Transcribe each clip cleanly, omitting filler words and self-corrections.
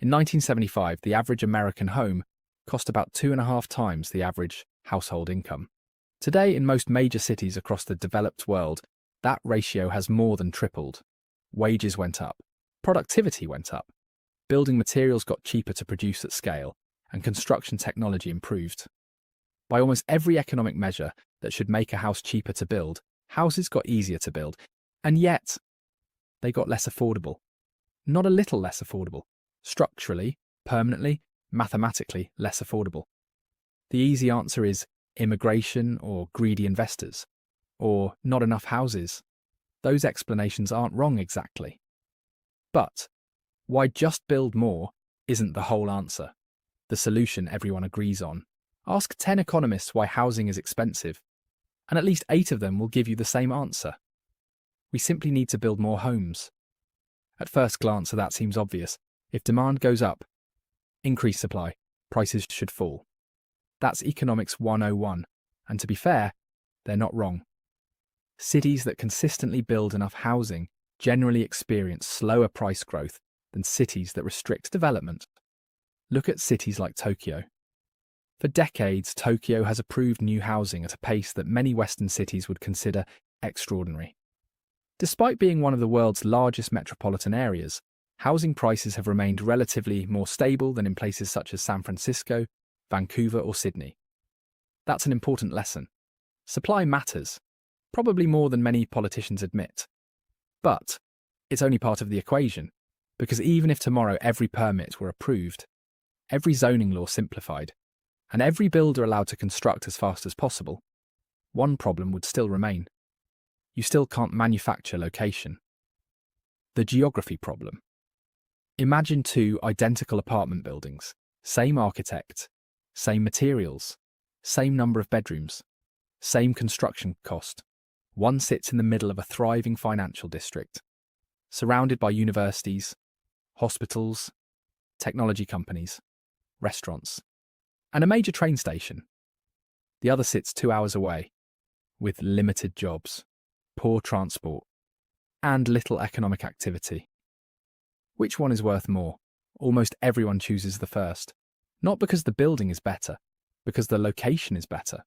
In 1975, the average American home cost about 2.5 times the average household income. Today, in most major cities across the developed world, that ratio has more than tripled. Wages went up, productivity went up, building materials got cheaper to produce at scale, and construction technology improved. By almost every economic measure that should make a house cheaper to build, houses got easier to build, and yet they got less affordable. Not a little less affordable. Structurally, permanently, mathematically less affordable. The easy answer is immigration or greedy investors, or not enough houses. Those explanations aren't wrong exactly. But why just build more isn't the whole answer, the solution everyone agrees on. Ask 10 economists why housing is expensive, and at least 8 of them will give you the same answer. We simply need to build more homes. At first glance, that seems obvious. If demand goes up, increase supply, prices should fall. That's economics 101, and to be fair, they're not wrong. Cities that consistently build enough housing generally experience slower price growth than cities that restrict development. Look at cities like Tokyo. For decades, Tokyo has approved new housing at a pace that many Western cities would consider extraordinary. Despite being one of the world's largest metropolitan areas, housing prices have remained relatively more stable than in places such as San Francisco, Vancouver, or Sydney. That's an important lesson. Supply matters, probably more than many politicians admit. But it's only part of the equation, because even if tomorrow every permit were approved, every zoning law simplified, and every builder allowed to construct as fast as possible, one problem would still remain. You still can't manufacture location. The geography problem. Imagine 2 identical apartment buildings, same architect, same materials, same number of bedrooms, same construction cost. One sits in the middle of a thriving financial district, surrounded by universities, hospitals, technology companies, restaurants, and a major train station. The other sits 2 hours away, with limited jobs, poor transport, and little economic activity. Which one is worth more? Almost everyone chooses the first. Not because the building is better, because the location is better.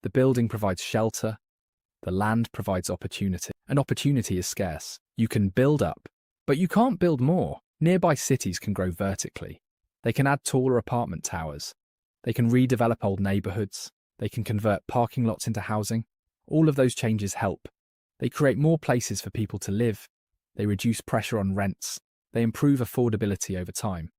The building provides shelter, the land provides opportunity, and opportunity is scarce. You can build up, but you can't build more. Nearby cities can grow vertically. They can add taller apartment towers. They can redevelop old neighborhoods. They can convert parking lots into housing. All of those changes help. They create more places for people to live. They reduce pressure on rents. They improve affordability over time.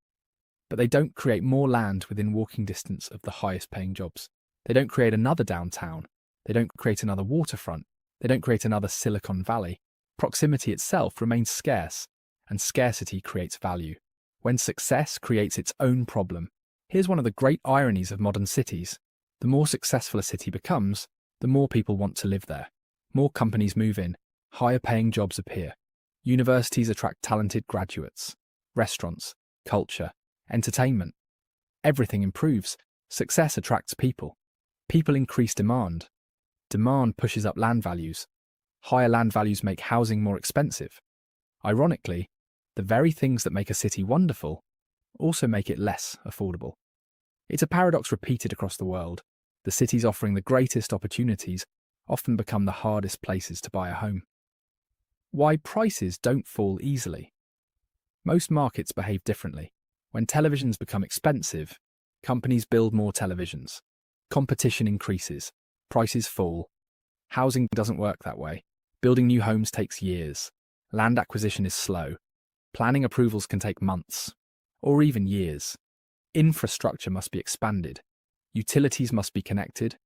But they don't create more land within walking distance of the highest paying jobs. They don't create another downtown. They don't create another waterfront. They don't create another Silicon Valley. Proximity itself remains scarce, and scarcity creates value. When success creates its own problem. Here's one of the great ironies of modern cities. The more successful a city becomes, the more people want to live there. More companies move in, higher paying jobs appear. Universities attract talented graduates. Restaurants, culture, entertainment. Everything improves. Success attracts people. People increase demand. Demand pushes up land values. Higher land values make housing more expensive. Ironically, the very things that make a city wonderful also make it less affordable. It's a paradox repeated across the world. The cities offering the greatest opportunities often become the hardest places to buy a home. Why prices don't fall easily. Most markets behave differently. When televisions become expensive, companies build more televisions. Competition increases. Prices fall. Housing doesn't work that way. Building new homes takes years. Land acquisition is slow. Planning approvals can take months, or even years. Infrastructure must be expanded. Utilities must be connected.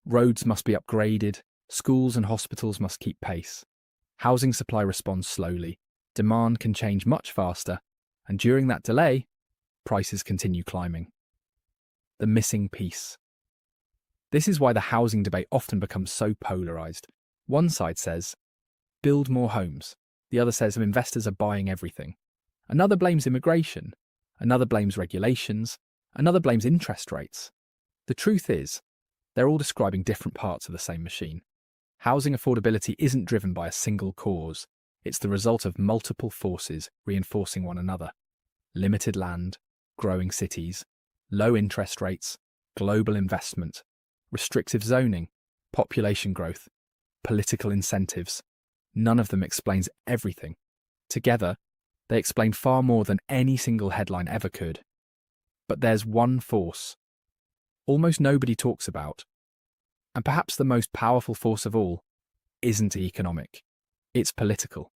Roads must be upgraded. Schools and hospitals must keep pace. Housing supply responds slowly. Demand can change much faster, and during that delay, prices continue climbing. The missing piece. This is why the housing debate often becomes so polarized. One side says, build more homes. The other says investors are buying everything. Another blames immigration. Another blames regulations. Another blames interest rates. The truth is, they're all describing different parts of the same machine. Housing affordability isn't driven by a single cause. It's the result of multiple forces reinforcing one another. limited land, growing cities, low interest rates, global investment, restrictive zoning, population growth, political incentives. None of them explains everything. Together, they explain far more than any single headline ever could. But there's one force almost nobody talks about, and perhaps the most powerful force of all isn't economic, it's political.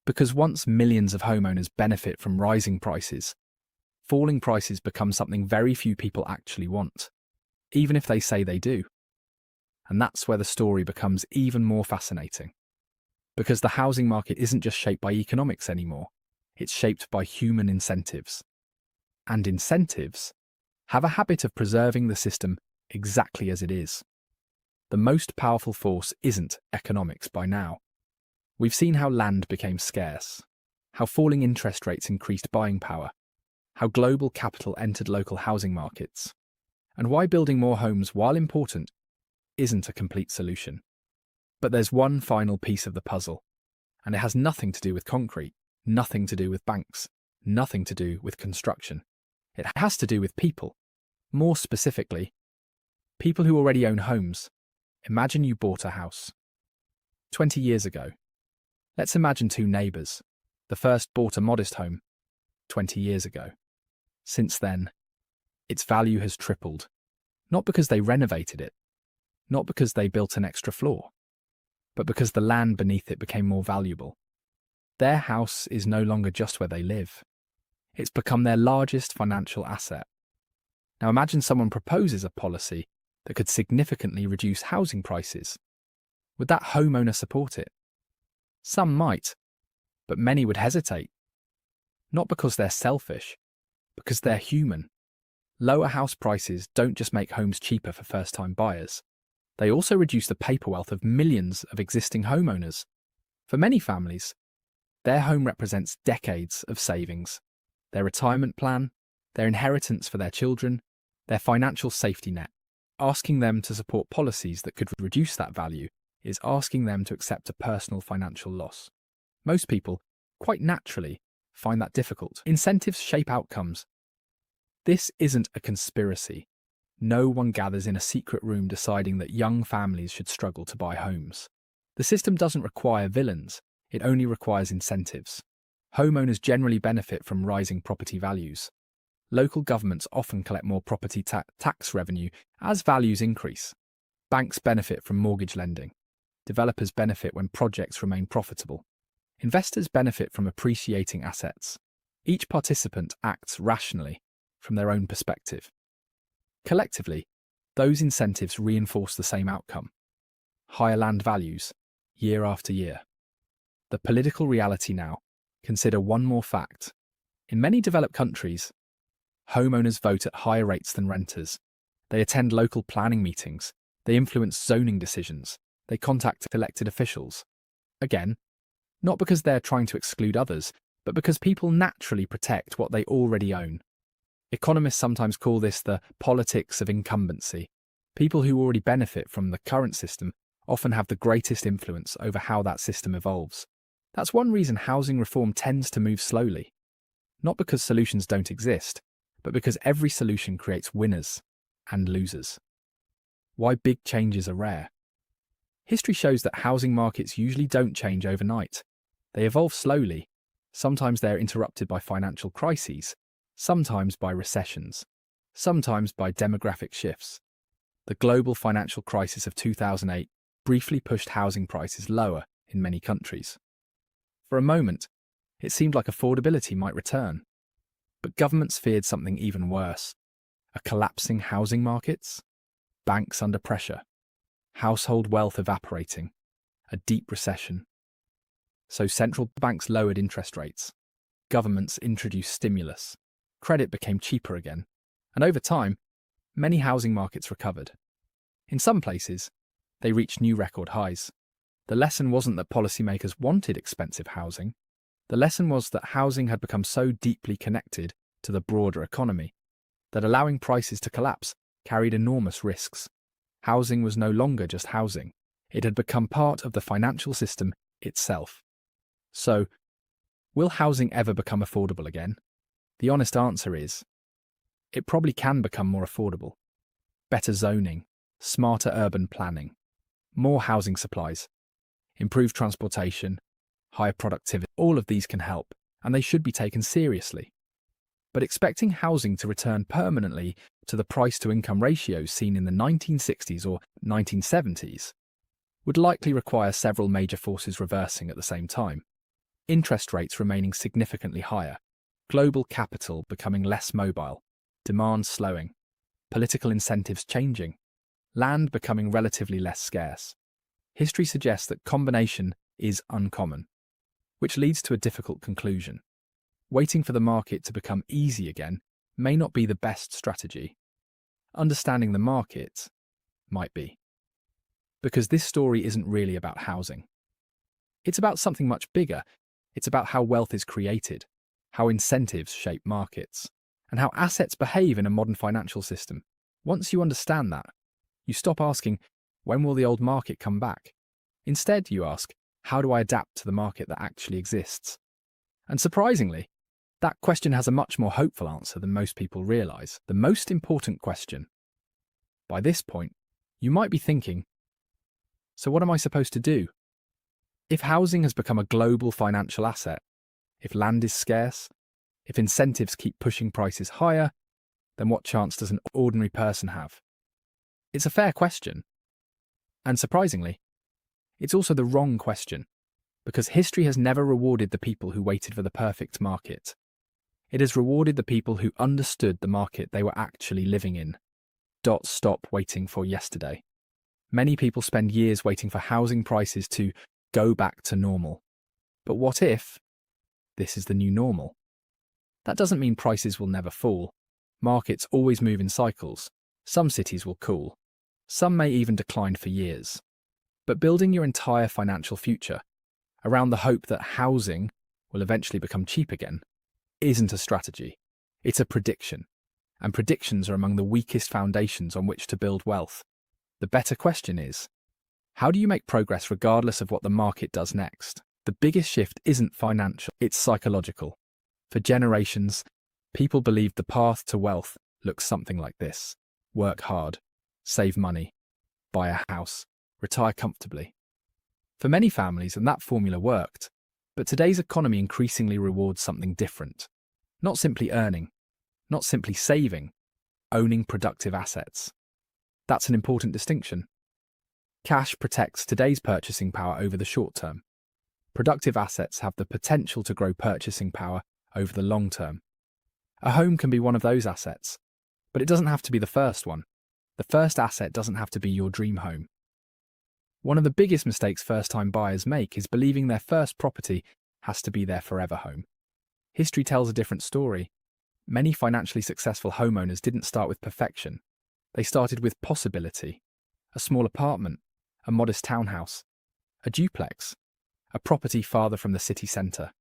Because once millions of homeowners benefit from rising prices, falling prices become something very few people actually want, even if they say they do. And that's where the story becomes even more fascinating. Because the housing market isn't just shaped by economics anymore, it's shaped by human incentives. And incentives have a habit of preserving the system exactly as it is. The most powerful force isn't economics by now. We've seen how land became scarce, how falling interest rates increased buying power, how global capital entered local housing markets, and why building more homes, while important, isn't a complete solution. But there's one final piece of the puzzle, and it has nothing to do with concrete, nothing to do with banks, nothing to do with construction. It has to do with people. More specifically, people who already own homes. Imagine you bought a house 20 years ago. Let's imagine two neighbours. The first bought a modest home 20 years ago. Since then, its value has tripled. Not because they renovated it, not because they built an extra floor, but because the land beneath it became more valuable. Their house is no longer just where they live. It's become their largest financial asset. Now imagine someone proposes a policy that could significantly reduce housing prices. Would that homeowner support it? Some might, but many would hesitate. Not because they're selfish, because they're human. Lower house prices don't just make homes cheaper for first-time buyers. They also reduce the paper wealth of millions of existing homeowners. For many families, their home represents decades of savings, their retirement plan, their inheritance for their children, their financial safety net. Asking them to support policies that could reduce that value is asking them to accept a personal financial loss. Most people, quite naturally, find that difficult. Incentives shape outcomes. This isn't a conspiracy. No one gathers in a secret room deciding that young families should struggle to buy homes. The system doesn't require villains, it only requires incentives. Homeowners generally benefit from rising property values. Local governments often collect more property tax revenue as values increase. Banks benefit from mortgage lending. Developers benefit when projects remain profitable. Investors benefit from appreciating assets. Each participant acts rationally from their own perspective. Collectively, those incentives reinforce the same outcome: higher land values, year after year. The political reality now, consider one more fact. In many developed countries, homeowners vote at higher rates than renters. They attend local planning meetings. They influence zoning decisions. They contact elected officials. Again, not because they're trying to exclude others, but because people naturally protect what they already own. Economists sometimes call this the politics of incumbency. People who already benefit from the current system often have the greatest influence over how that system evolves. That's one reason housing reform tends to move slowly. Not because solutions don't exist, but because every solution creates winners and losers. Why big changes are rare. History shows that housing markets usually don't change overnight. They evolve slowly. Sometimes they're interrupted by financial crises, sometimes by recessions, sometimes by demographic shifts. The global financial crisis of 2008 briefly pushed housing prices lower in many countries. For a moment, it seemed like affordability might return. But governments feared something even worse: a collapsing housing markets, banks under pressure, household wealth evaporating, a deep recession. So central banks lowered interest rates, governments introduced stimulus, credit became cheaper again, and over time, many housing markets recovered. In some places, they reached new record highs. The lesson wasn't that policymakers wanted expensive housing. The lesson was that housing had become so deeply connected to the broader economy that allowing prices to collapse carried enormous risks. Housing was no longer just housing. It had become part of the financial system itself. So, will housing ever become affordable again? The honest answer is, it probably can become more affordable. Better zoning, smarter urban planning, more housing supplies, improved transportation, higher productivity, all of these can help, and they should be taken seriously. But expecting housing to return permanently to the price-to-income ratios seen in the 1960s or 1970s would likely require several major forces reversing at the same time. Interest rates remaining significantly higher, global capital becoming less mobile, demand slowing, political incentives changing, land becoming relatively less scarce. History suggests that combination is uncommon, which leads to a difficult conclusion. Waiting for the market to become easy again may not be the best strategy. Understanding the market might be. Because this story isn't really about housing. It's about something much bigger. It's about how wealth is created, how incentives shape markets, and how assets behave in a modern financial system. Once you understand that, you stop asking, when will the old market come back? Instead, you ask, how do I adapt to the market that actually exists? And surprisingly, that question has a much more hopeful answer than most people realize. The most important question. By this point, you might be thinking, so what am I supposed to do? If housing has become a global financial asset, if land is scarce, if incentives keep pushing prices higher, then what chance does an ordinary person have? It's a fair question. And surprisingly, it's also the wrong question, because history has never rewarded the people who waited for the perfect market. It has rewarded the people who understood the market they were actually living in. Stop waiting for yesterday. Many people spend years waiting for housing prices to go back to normal. But what if this is the new normal? That doesn't mean prices will never fall. Markets always move in cycles. Some cities will cool. Some may even decline for years. But building your entire financial future around the hope that housing will eventually become cheap again isn't a strategy. It's a prediction. And predictions are among the weakest foundations on which to build wealth. The better question is, how do you make progress regardless of what the market does next? The biggest shift isn't financial, it's psychological. For generations, people believed the path to wealth looks something like this. Work hard, save money, buy a house, retire comfortably. For many families, and that formula worked, but today's economy increasingly rewards something different. Not simply earning, not simply saving, owning productive assets. That's an important distinction. Cash protects today's purchasing power over the short term. Productive assets have the potential to grow purchasing power over the long term. A home can be one of those assets, but it doesn't have to be the first one. The first asset doesn't have to be your dream home. One of the biggest mistakes first-time buyers make is believing their first property has to be their forever home. History tells a different story. Many financially successful homeowners didn't start with perfection. They started with possibility. A small apartment, a modest townhouse, a duplex, a property farther from the city centre.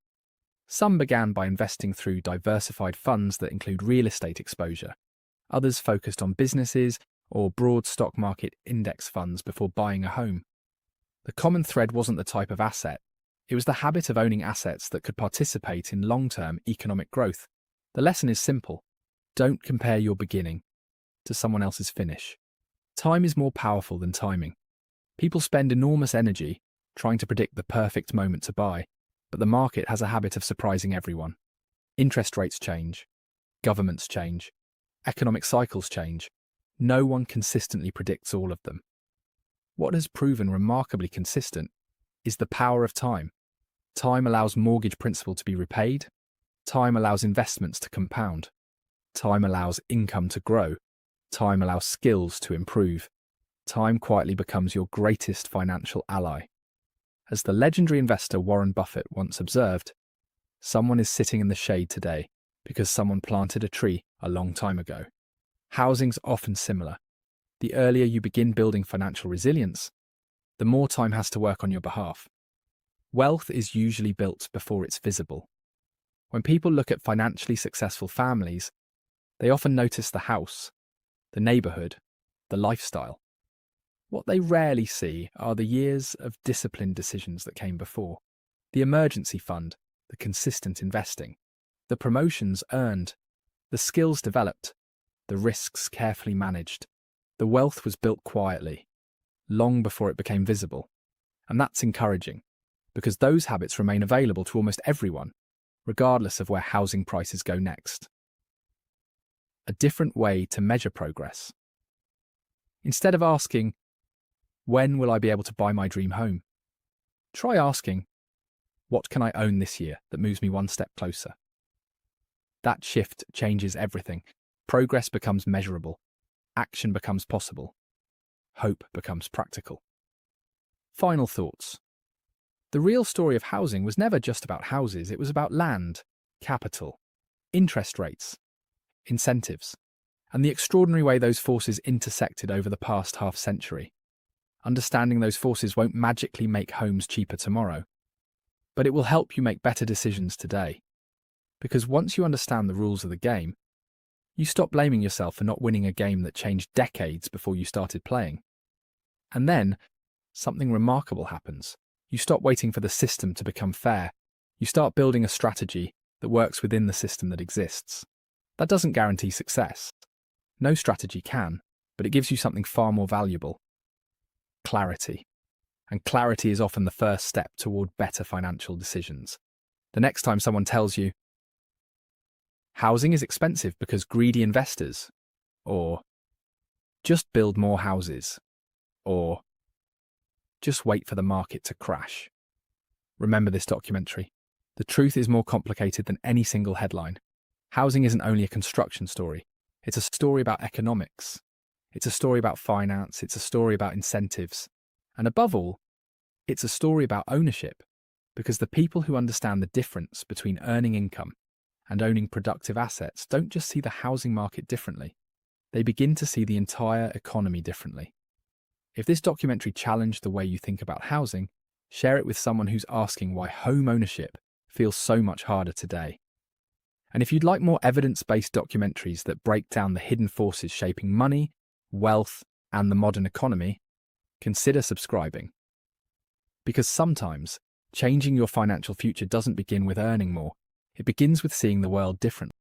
Some began by investing through diversified funds that include real estate exposure. Others focused on businesses or broad stock market index funds before buying a home. The common thread wasn't the type of asset. It was the habit of owning assets that could participate in long-term economic growth. The lesson is simple. Don't compare your beginning to someone else's finish. Time is more powerful than timing. People spend enormous energy trying to predict the perfect moment to buy, but the market has a habit of surprising everyone. Interest rates change. Governments change. Economic cycles change. No one consistently predicts all of them. What has proven remarkably consistent is the power of time. Time allows mortgage principal to be repaid. Time allows investments to compound. Time allows income to grow. Time allows skills to improve. Time quietly becomes your greatest financial ally. As the legendary investor Warren Buffett once observed, someone is sitting in the shade today because someone planted a tree a long time ago. Housing's often similar. The earlier you begin building financial resilience, the more time has to work on your behalf. Wealth is usually built before it's visible. When people look at financially successful families, they often notice the house, the neighborhood, the lifestyle. What they rarely see are the years of disciplined decisions that came before. The emergency fund, the consistent investing, The promotions earned, the skills developed, the risks carefully managed. The wealth was built quietly, long before it became visible. And that's encouraging, because those habits remain available to almost everyone, regardless of where housing prices go next. A different way to measure progress. Instead of asking, when will I be able to buy my dream home? Try asking, what can I own this year that moves me one step closer? That shift changes everything. Progress becomes measurable. Action becomes possible. Hope becomes practical. Final thoughts. The real story of housing was never just about houses. It was about land, capital, interest rates, incentives, and the extraordinary way those forces intersected over the past half-century. Understanding those forces won't magically make homes cheaper tomorrow, but it will help you make better decisions today. Because once you understand the rules of the game, you stop blaming yourself for not winning a game that changed decades before you started playing. And then, something remarkable happens. You stop waiting for the system to become fair. You start building a strategy that works within the system that exists. That doesn't guarantee success. No strategy can, but it gives you something far more valuable. Clarity. And clarity is often the first step toward better financial decisions. The next time someone tells you, housing is expensive because greedy investors, or just build more houses, or just wait for the market to crash. Remember this documentary. The truth is more complicated than any single headline. Housing isn't only a construction story. It's a story about economics. It's a story about finance. It's a story about incentives. And above all, it's a story about ownership, because the people who understand the difference between earning income and owning productive assets don't just see the housing market differently. They begin to see the entire economy differently. If this documentary challenged the way you think about housing, share it with someone who's asking why home ownership feels so much harder today. And if you'd like more evidence-based documentaries that break down the hidden forces shaping money, wealth, and the modern economy, consider subscribing. Because sometimes, changing your financial future doesn't begin with earning more. It begins with seeing the world differently.